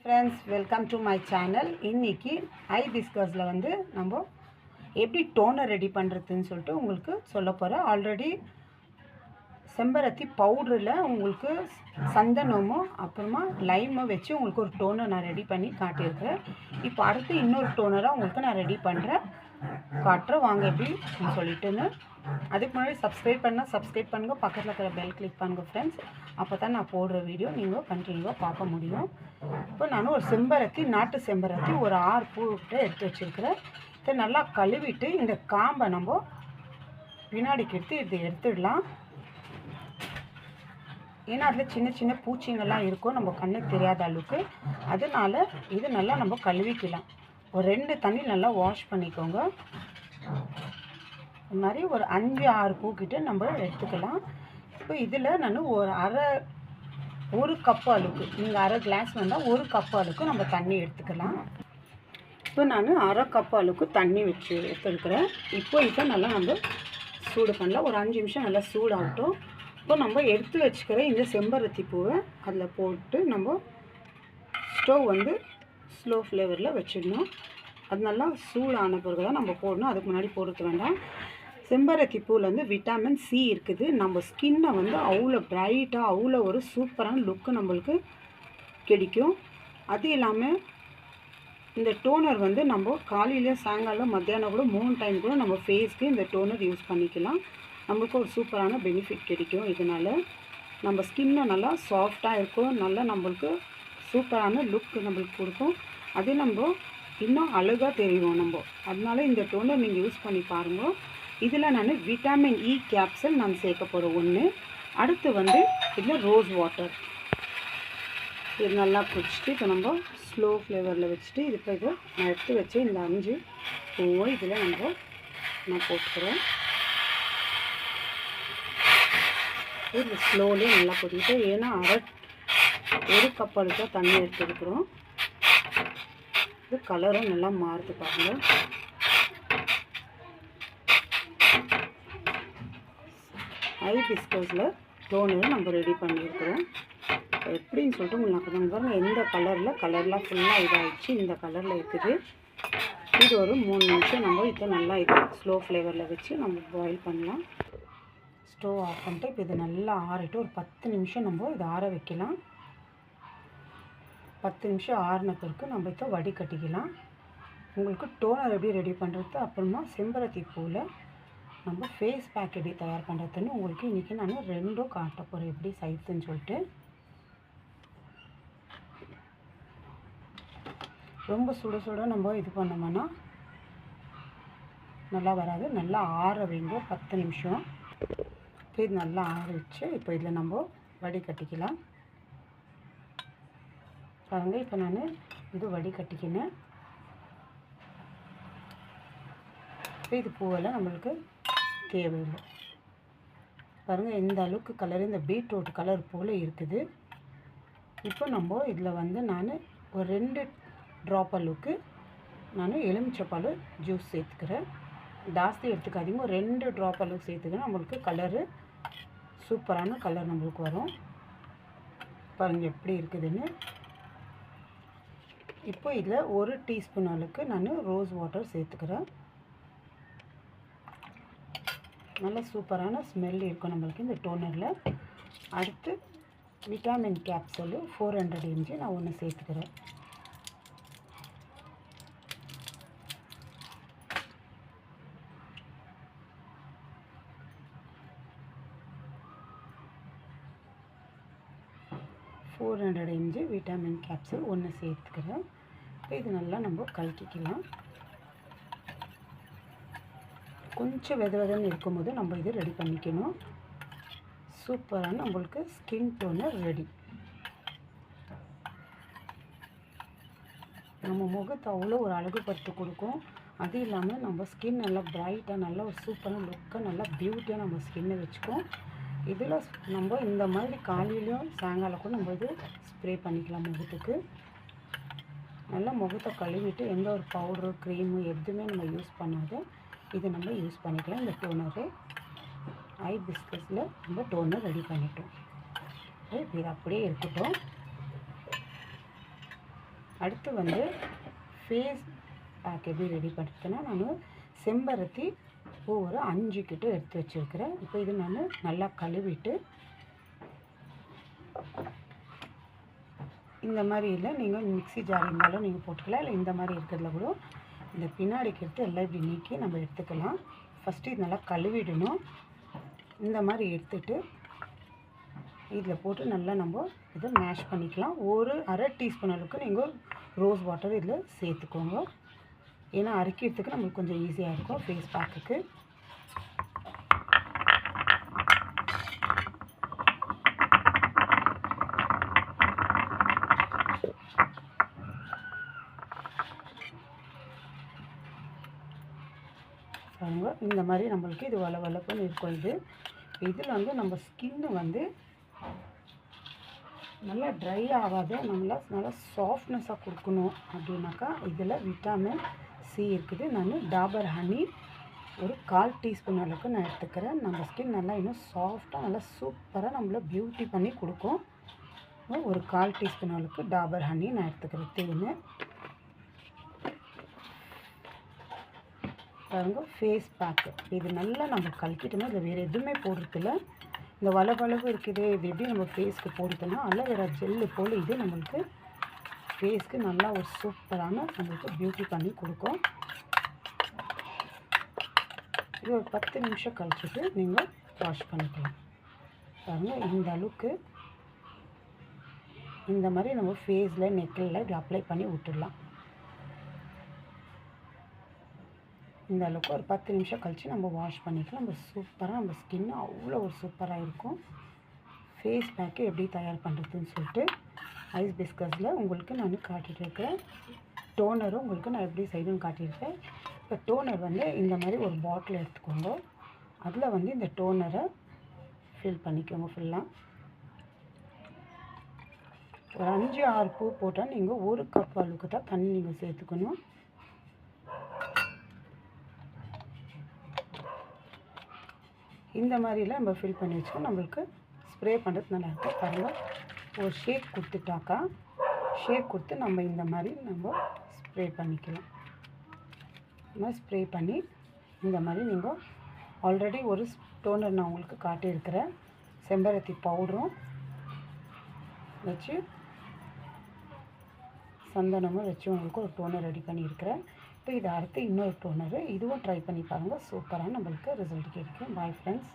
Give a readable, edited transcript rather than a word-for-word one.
Friends, welcome to my channel. இன்றைக்கி ஐபிஸ்கஸில் வந்து நம்ம எப்படி டோனர் ரெடி பண்ணுறதுன்னு சொல்லிட்டு உங்களுக்கு சொல்ல போகிறேன். ஆல்ரெடி செம்பருத்தி பவுடரில் உங்களுக்கு சந்தனமும் அப்புறமா லைமும் வச்சு உங்களுக்கு ஒரு டோனர் நான் ரெடி பண்ணி காட்டியிருக்கிறேன். இப்போ அடுத்து இன்னொரு டோனராக உங்களுக்கு நான் ரெடி பண்ணுறேன், காட்டுறேன். வாங்க எப்படி சொல்லிட்டுன்னு. அதுக்கு முன்னாடி சப்ஸ்கிரைப் பண்ணுங்கள், பக்கத்தில் இருக்கிற பெல் கிளிக் பண்ணுங்கள் ஃப்ரெண்ட்ஸ். அப்போ தான் நான் போடுற வீடியோ நீங்கள் கண்டினியூவாக பார்க்க முடியும். இப்போ நான் ஒரு செம்பருத்தி, நாட்டு செம்பருத்தி ஒரு 6 பூக்கிட்ட எடுத்து வச்சுருக்கிறேன். இதை நல்லா கழுவிட்டு இந்த காம்பை நம்ம பின்னாடிக்கு எடுத்து இதை எடுத்துடலாம். ஏன்னா அதில் சின்ன சின்ன பூச்சிங்கள்லாம் இருக்கும், நம்ம கண்ணுக்கு தெரியாத அளவுக்கு. அதனால் இது நல்லா நம்ம கழுவிக்கலாம். ஒரு 2 தண்ணி நல்லா வாஷ் பண்ணிக்கோங்க. இது மாதிரி ஒரு 5-6 பூக்கிட்ட நம்ம எடுத்துக்கலாம். இப்போ இதில் நான் ஒரு கப்பு அளவுக்கு, நீங்கள் அரை கிளாஸ் வந்தால் 1 கப்பு அளவுக்கு நம்ம தண்ணி எடுத்துக்கலாம். இப்போ நான் அரை கப்பு அளவுக்கு தண்ணி வச்சு எடுத்துருக்கிறேன். இப்போ இதை நல்லா நம்ம சூடு பண்ணலாம். ஒரு 5 நிமிஷம் நல்லா சூடாகட்டும். இப்போ நம்ம எடுத்து வச்சுக்கிற இந்த செம்பருத்தி பூவை அதில் போட்டு நம்ம ஸ்டவ் வந்து ஸ்லோ ஃப்ளேவரில் வச்சிடணும். அது நல்லா சூடான பிறகு தான் நம்ம போடணும், அதுக்கு முன்னாடி போடுறது வேண்டாம். செம்பருத்தி பூவில் வந்து விட்டமின் சி இருக்குது. நம்ம ஸ்கின்னை வந்து அவ்வளோ பிரைட்டாக, அவ்வளோ ஒரு சூப்பரான லுக்கு நம்மளுக்கு கிடைக்கும். அது இல்லாமல் இந்த டோனர் வந்து நம்ம காலையில், சாயங்காலம், மத்தியானம் கூட 3 டைம் கூட நம்ம ஃபேஸ்க்கு இந்த டோனர் யூஸ் பண்ணிக்கலாம். நம்மளுக்கு ஒரு சூப்பரான பெனிஃபிட் கிடைக்கும். இதனால் நம்ம ஸ்கின்னை நல்லா சாஃப்டாக இருக்கும், நல்லா நம்மளுக்கு சூப்பரான லுக் நம்மளுக்கு கொடுக்கும். அது நம்ம இன்னும் அழகாக தெரியும் நம்ம. அதனால இந்த டோனர் நீங்கள் யூஸ் பண்ணி பாருங்கள். இதில் நான் விட்டமின் இ கேப்சல் நான் சேர்க்க போகிறேன் 1. அடுத்து வந்து இதில் ரோஸ் வாட்டர். இது நல்லா குடிச்சிட்டு இப்போ நம்ம ஸ்லோ ஃப்ளேவரில் வச்சுட்டு இப்போ இதை நான் எடுத்து வச்சு இந்த 5 பூவை இதில் நான் போட்டுக்கிறேன். இது ஸ்லோலி நல்லா கொதிக்கிட்டு, ஏன்னா 1 கப் அளவுக்கு தண்ணி எடுத்துருக்குறோம். இது கலரும் நல்லா மாறுது பாருங்கள். ஐபிஸ்கஸில் டோனர் நம்ம ரெடி பண்ணியிருக்கிறோம். எப்படின்னு சொல்லிட்டு உங்களுக்கு நான் பாருங்கள், எந்த கலர்லாம் ஃபுல்லாக இதாகிடுச்சு, இந்த கலரில் இருக்குது. இது ஒரு 3 நிமிஷம் நம்ம இதை நல்லா இது ஸ்லோ ஃப்ளேவரில் வச்சு நம்ம பாயில் பண்ணலாம். ஸ்டவ் ஆஃப் பண்ணிட்டு இப்போ இது நல்லா ஆறிட்டு ஒரு 10 நிமிஷம் நம்ம இதை ஆற வைக்கலாம். 10 நிமிஷம் ஆறின பிறகு நம்ம இதை வடிகட்டிக்கலாம். உங்களுக்கு டோனர் எப்படி ரெடி பண்ணுறது, அப்புறமா செம்பருத்தி பூவில் நம்ம ஃபேஸ் பேக் எப்படி தயார் பண்ணுறதுன்னு உங்களுக்கு இன்றைக்கி நான் 2 காட்ட போகிறேன், எப்படி சைத்துன்னு சொல்லிட்டு. ரொம்ப சுட நம்ம இது பண்ணோம்னா நல்லா வராது. நல்லா ஆற வைங்க 10 நிமிஷம். இப்போ இது நல்லா ஆறிடுச்சு. இப்போ இதில் நம்ம வடிகட்டிக்கலாம். பாருங்கள், இப்போ நான் இது வடிகட்டிக்கினேன். இப்போ இது பூவெல்லாம் நம்மளுக்கு தேவையில்லை. பாருங்கள், எந்த அளவுக்கு கலர், இந்த பீட்ரூட் கலர் போல் இருக்குது. இப்போ நம்ம இதில் வந்து நான் ஒரு 2 ட்ராப் அளவுக்கு நான் எலுமிச்சைப்பழ ஜூஸ் சேர்த்துக்கிறேன். ஜாஸ்தி எடுத்துக்காதீங்க, ஒரு 2 ட்ராப் அளவுக்கு சேர்த்துக்கிறேன். நம்மளுக்கு கலரு சூப்பரான கலர் நம்மளுக்கு வரும். பாருங்கள் எப்படி இருக்குதுன்னு. இப்போ இதில் 1 டீஸ்பூன் அளவுக்கு நான் ரோஸ் வாட்டர் சேர்த்துக்கிறேன். நல்ல சூப்பரான ஸ்மெல் இருக்கும் நம்மளுக்கு இந்த டோனரில். அடுத்து விட்டமின் கேப்சூலு 400 mg நான் 1 சேர்த்துக்கிறேன். mg விட்டமின் கேப்சூல் 1 சேர்த்துக்கிறேன். இப்போ இது நல்லா நம்ம கலக்கிக்கலாம். கொஞ்சம் வெதன்னு இருக்கும்போது நம்ம இது ரெடி பண்ணிக்கணும். சூப்பரான நம்மளுக்கு ஸ்கின் டோனர் ரெடி. நம்ம முகத்தை அவ்வளோ ஒரு அழகுபடுத்தி கொடுக்கும். அது இல்லாமல் நம்ம ஸ்கின் நல்லா பிரைட்டாக, நல்லா ஒரு சூப்பரான லுக்காக, நல்லா பியூட்டியாக நம்ம ஸ்கின்னை வச்சுக்கோம். இதில் நம்ம இந்த மாதிரி காலையிலையும் சாயங்காலம் கூட நம்ம இது ஸ்ப்ரே பண்ணிக்கலாம் முகத்துக்கு. நல்லா முகத்தை கழுவிட்டு எந்த ஒரு பவுட்ரு, க்ரீமு எதுவுமே நம்ம யூஸ் பண்ணாத இது நம்ம யூஸ் பண்ணிக்கலாம். இந்த டோனரு ஐபிஸ்கஸில் நம்ம டோனர் ரெடி பண்ணிட்டோம். இது அப்படியே இருக்கட்டும். அடுத்து வந்து ஃபேஸ் பேக் எப்படி ரெடி பண்ணுறதுன்னா, நான் செம்பருத்தி பூ ஒரு 5 கிட்ட எடுத்து வச்சுருக்கிறேன். இப்போ இது நான் நல்லா கழுவிட்டு இந்த மாதிரி இல்லை, நீங்கள் மிக்ஸி ஜார் இருந்தாலும் நீங்கள் போட்டுக்கலாம், இல்லை இந்த மாதிரி இருக்கிறதுல கூட இந்த பின்னாடிக்கு எடுத்து எல்லாம் இப்படி நீக்கி நம்ம எடுத்துக்கலாம். ஃபஸ்ட்டு இது நல்லா கழுவிடணும். இந்த மாதிரி எடுத்துட்டு இதில் போட்டு நல்லா நம்ம இதை மேஷ் பண்ணிக்கலாம். ஒரு அரை டீஸ்பூன் அளவுக்கு நீங்கள் ரோஸ் வாட்டர் இதில் சேர்த்துக்கோங்க. ஏன்னா அரைக்கிறதுக்கு நம்மளுக்கு கொஞ்சம் ஈஸியாக இருக்கும் ஃபேஸ் பேக்குக்கு. பாருங்க, இந்த மாதிரி நம்மளுக்கு இது வளவளப்புன்னு இருக்கும். இதில் வந்து நம்ம ஸ்கின்னு வந்து நல்லா ட்ரை ஆகாத நல்லா சாஃப்ட்னஸாக கொடுக்கணும் அப்படின்னாக்கா இதில் விட்டமின் சி இருக்குது. நான் டாபர் ஹனி ஒரு 1/4 டீஸ்பூன் அளவுக்கு நான் எடுத்துக்கிறேன். நம்ம ஸ்கின் நல்லா இன்னும் சாஃப்டாக நல்லா சூப்பராக நம்மளை பியூட்டி பண்ணி கொடுக்கும். ஒரு 1/4 டீஸ்பூன் அளவுக்கு டாபர் ஹனி நான் எடுத்துக்கிறேன். தேன் பாருங்க, ஃபேஸ் பேக்கு இது நல்லா நம்ம கலக்கிட்டோம்னா இதில் வேறு எதுவுமே போடுறதில்ல. இந்த வளவளவு இருக்குது, இது எப்படி நம்ம ஃபேஸ்க்கு போடுறதுன்னா அலோவேரா ஜெல்லு போல் இது நம்மளுக்கு ஃபேஸ்க்கு நல்லா ஒரு சூப்பரான நம்மளுக்கு பியூட்டி பண்ணி கொடுக்கும். இது ஒரு 10 நிமிஷம் கழிச்சுட்டு நீங்கள் வாஷ் பண்ணிக்கலாம். பாருங்கள், இந்த அளவுக்கு இந்த மாதிரி நம்ம ஃபேஸில் நெக்கில் இப்படி அப்ளை பண்ணி விட்டுடலாம். இந்த அளவுக்கு ஒரு 10 நிமிஷம் கழித்து நம்ம வாஷ் பண்ணிக்கலாம். நம்ம சூப்பராக நம்ம ஸ்கின் அவ்வளோ ஒரு சூப்பராக இருக்கும். ஃபேஸ் பேக்கு எப்படி தயார் பண்ணுறதுன்னு சொல்லிட்டு ஐஸ் பிஸ்கஸில் உங்களுக்கு நான் காட்டிகிட்டு இருக்கிறேன். டோனரும் உங்களுக்கு நான் எப்படி செய்யணும்னு காட்டியிருக்கேன். இப்போ டோனர் வந்து இந்த மாதிரி ஒரு பாட்டில் எடுத்துக்கோங்க. அதில் வந்து இந்த டோனரை ஃபில் பண்ணிக்கோங்க ஃபுல்லாக. ஒரு 5-6 பூ போட்டால் நீங்கள் 1 கப் அளவுக்கு தான் தண்ணி நீங்கள் சேர்த்துக்கணும். இந்த மாதிரிலாம் நம்ம ஃபில் பண்ணி வச்சுக்கோம். நம்மளுக்கு ஸ்ப்ரே பண்ணுறது நல்லாயிருக்கும். பாருங்கள், ஒரு ஷேக் கொடுத்துட்டாக்கா ஷேக் கொடுத்து நம்ம இந்த மாதிரி நம்ம ஸ்ப்ரே பண்ணிக்கலாம். இந்த மாதிரி ஸ்ப்ரே பண்ணி இந்த மாதிரி நீங்கள் ஆல்ரெடி ஒரு டோனர் நான் உங்களுக்கு காட்டியிருக்கிறேன். செம்பருத்தி பவுடரும் வச்சு சந்தனமும் வச்சு உங்களுக்கு ஒரு டோனர் ரெடி பண்ணியிருக்கிறேன். இப்போ இதை அடுத்து இன்னொரு டோனரு இதுவும் ட்ரை பண்ணி பாருங்கள். சூப்பராக நம்மளுக்கு ரிசல்ட் கிடைக்கும். Bye friends.